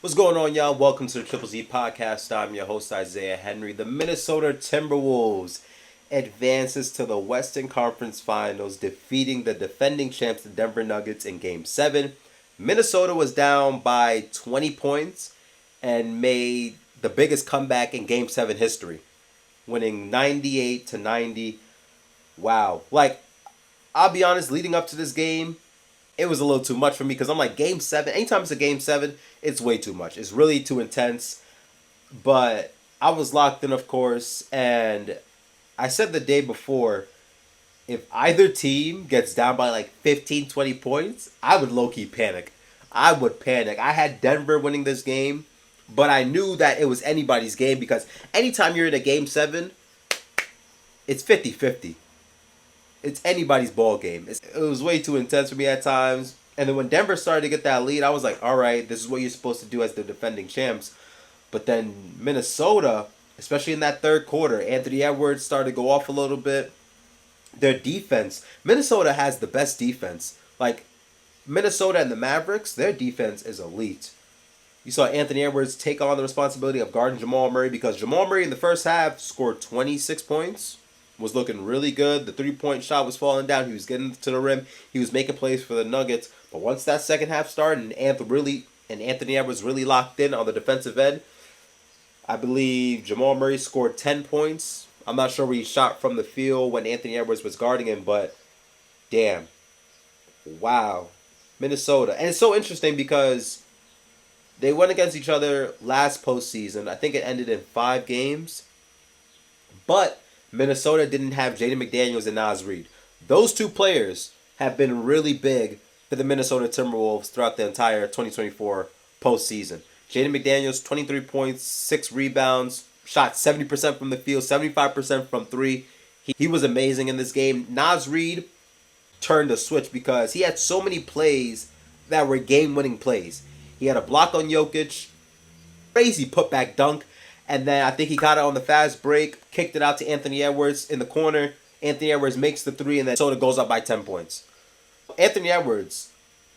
What's going on, y'all? Welcome to the Triple Z Podcast. I'm your host, Isaiah Henry. The Minnesota Timberwolves advances to the Western Conference Finals, defeating the defending champs, the Denver Nuggets, in Game 7. Minnesota was down by 20 points and made the biggest comeback in Game 7 history, winning 98-90. Wow. I'll be honest, leading up to this game, it was a little too much for me because I'm like, Game 7, anytime it's a Game 7, it's way too much. It's really too intense. But I was locked in, of course, and I said the day before, if either team gets down by like 15, 20 points, I would low-key panic. I would panic. I had Denver winning this game, but I knew that it was anybody's game because anytime you're in a Game 7, it's 50-50. It's anybody's ball game. It was way too intense for me at times. And then when Denver started to get that lead, I was like, all right, this is what you're supposed to do as the defending champs. But then Minnesota, especially in that third quarter, Anthony Edwards started to go off a little bit. Their defense, Minnesota has the best defense. Like, Minnesota and the Mavericks, their defense is elite. You saw Anthony Edwards take on the responsibility of guarding Jamal Murray because Jamal Murray in the first half scored 26 points. Was looking really good. The three-point shot was falling down. He was getting to the rim. He was making plays for the Nuggets. But once that second half started and Anthony Edwards really locked in on the defensive end, I believe Jamal Murray scored 10 points. I'm not sure where he shot from the field when Anthony Edwards was guarding him, but damn. Wow. Minnesota. And it's so interesting because they went against each other last postseason. I think it ended in 5 games. But Minnesota didn't have Jaden McDaniels and Naz Reid. Those two players have been really big for the Minnesota Timberwolves throughout the entire 2024 postseason. Jaden McDaniels, 23 points, 6 rebounds, shot 70% from the field, 75% from 3. He was amazing in this game. Naz Reid turned a switch because he had so many plays that were game-winning plays. He had a block on Jokic, crazy putback dunk, and then I think he got it on the fast break, kicked it out to Anthony Edwards in the corner. Anthony Edwards makes the 3, and then Minnesota goes up by 10 points. Anthony Edwards,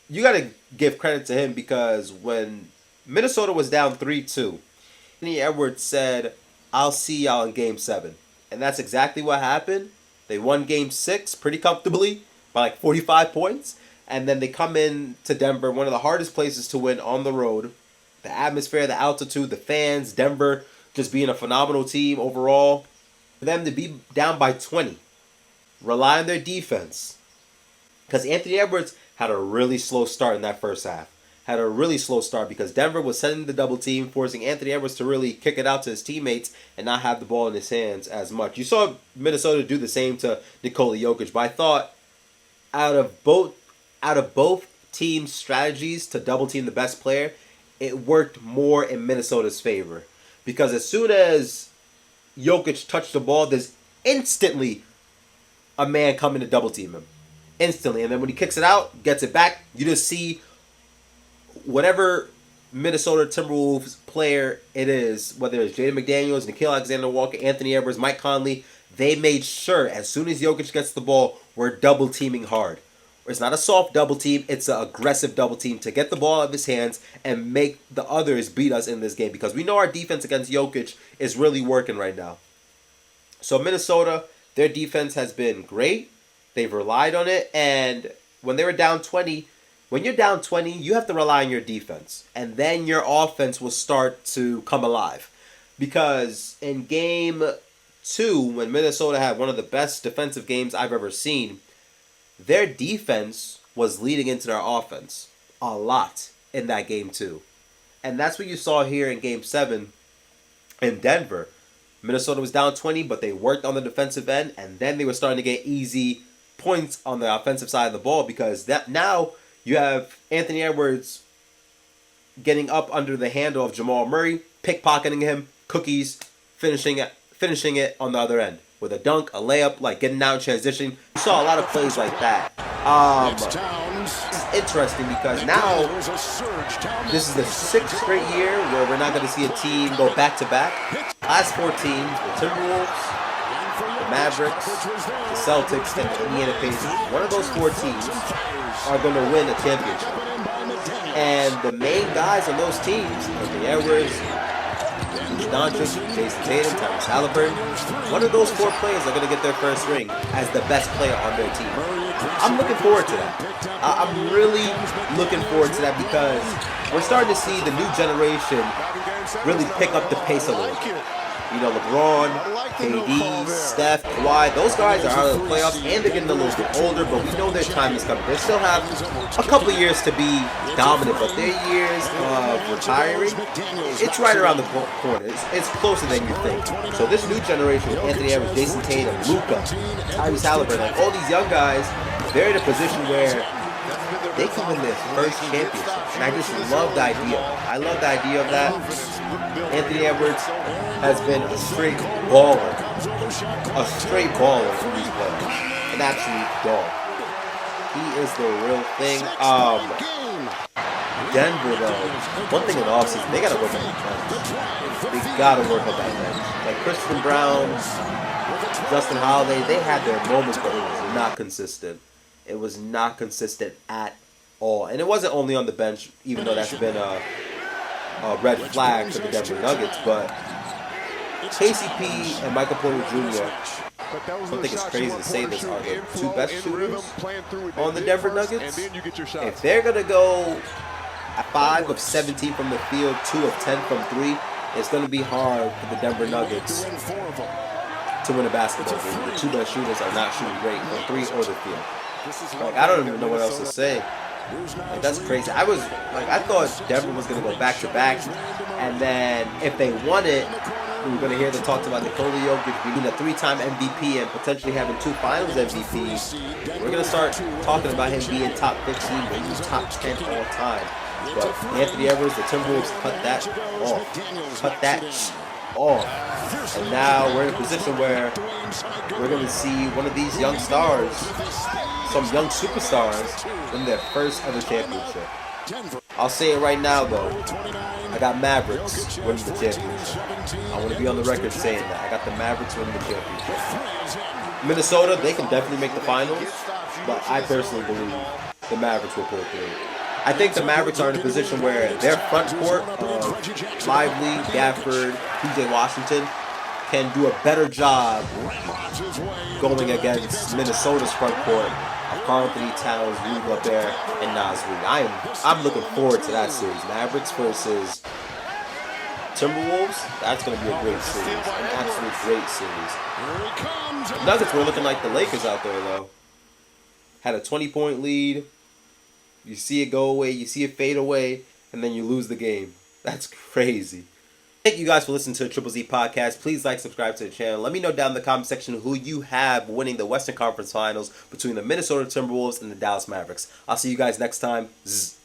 you got to give credit to him because when Minnesota was down 3-2, Anthony Edwards said, I'll see y'all in Game 7. And that's exactly what happened. They won Game 6 pretty comfortably by like 45 points. And then they come in to Denver, one of the hardest places to win on the road. The atmosphere, the altitude, the fans, Denver just being a phenomenal team overall. For them to be down by 20, rely on their defense. Because Anthony Edwards had a really slow start in that first half. Had a really slow start because Denver was sending the double team, forcing Anthony Edwards to really kick it out to his teammates and not have the ball in his hands as much. You saw Minnesota do the same to Nikola Jokic, but I thought out of both teams' strategies to double team the best player, it worked more in Minnesota's favor. Because as soon as Jokic touched the ball, there's instantly a man coming to double team him. Instantly. And then when he kicks it out, gets it back, you just see whatever Minnesota Timberwolves player it is, whether it's Jaden McDaniels, Nickeil Alexander-Walker, Anthony Edwards, Mike Conley, they made sure as soon as Jokic gets the ball, we're double teaming hard. It's not a soft double team, it's an aggressive double team to get the ball out of his hands and make the others beat us in this game because we know our defense against Jokic is really working right now. So Minnesota, their defense has been great. They've relied on it, and when they were down 20, when you're down 20, you have to rely on your defense, and then your offense will start to come alive. Because in Game 2, when Minnesota had one of the best defensive games I've ever seen, their defense was leading into their offense a lot in that Game 2. And that's what you saw here in Game 7 in Denver. Minnesota was down 20, but they worked on the defensive end, and then they were starting to get easy points on the offensive side of the ball because that now you have Anthony Edwards getting up under the handle of Jamal Murray, pickpocketing him, cookies, finishing it on the other end. With a dunk, a layup, like getting out in transition. You saw a lot of plays like that. It's interesting because now this is the 6th straight year where we're not going to see a team go back-to-back. Last 4 teams, the Timberwolves, the Mavericks, the Celtics, and the Indiana Pacers. One of those 4 teams are going to win a championship. And the main guys on those teams, Anthony Edwards, Doncic, Jason Tatum, Tyrese Halliburton, one of those 4 players are going to get their first ring as the best player on their team. I'm looking forward to that. I'm really looking forward to that because we're starting to see the new generation really pick up the pace a little bit. You know, LeBron, KD, Steph, Kawhi, those guys are out of the playoffs and they're getting a little bit older, but we know their time is coming. They still have a couple of years to be dominant, but their years of retiring, it's right around the corner. It's closer than you think. So this new generation, Anthony Edwards, Jason Tatum, Luka, Tyrese Halliburton, like all these young guys, they're in a position where they can win their first championship. And I just love the idea. I love the idea of that. Anthony Edwards has been a straight baller. A straight baller in these playoffs. An absolute dog. He is the real thing. Denver, though, one thing in the offseason, they got to work on that bench. They got to work on that bench. Like Christian Brown, Justin Holiday, they had their moments, but it was not consistent. It was not consistent at all. And it wasn't only on the bench, even though that's been a red flag for the Denver Nuggets, but KCP and Michael Porter Jr., I don't think it's crazy to say this, are the 2 best shooters on the Denver Nuggets. If they're going to go 5 of 17 from the field, 2 of 10 from 3, it's going to be hard for the Denver Nuggets to win a basketball game. The 2 best shooters are not shooting great from 3 or the field. Like, I don't even know what else to say. Like, that's crazy. I thought Denver was going to go back-to-back, and then if they won it, we were going to hear the talks about Nikola Jokic being a 3-time MVP and potentially having 2 Finals MVPs. We're going to start talking about him being top 15, maybe top 10 all time. But Anthony Edwards, the Timberwolves cut that off. Cut that off. And now we're in a position where we're going to see one of these young stars, some young superstars, win their first ever championship. I'll say it right now, though. I got Mavericks winning the championship. I want to be on the record saying that. I got the Mavericks winning the championship. Minnesota, they can definitely make the finals, but I personally believe the Mavericks will pull through. I think the Mavericks are in a position where their front court of Lively, Gafford, PJ Washington can do a better job going against Minnesota's front court of Karl Anthony Towns, Rudy Gobert, and Naz Reid. I'm looking forward to that series. Mavericks versus Timberwolves. That's going to be a great series. An absolute great series. The Nuggets were looking like the Lakers out there, though. Had a 20-point lead. You see it go away, you see it fade away, and then you lose the game. That's crazy. Thank you guys for listening to the Triple Z Podcast. Please like, subscribe to the channel. Let me know down in the comment section who you have winning the Western Conference Finals between the Minnesota Timberwolves and the Dallas Mavericks. I'll see you guys next time. Zzz.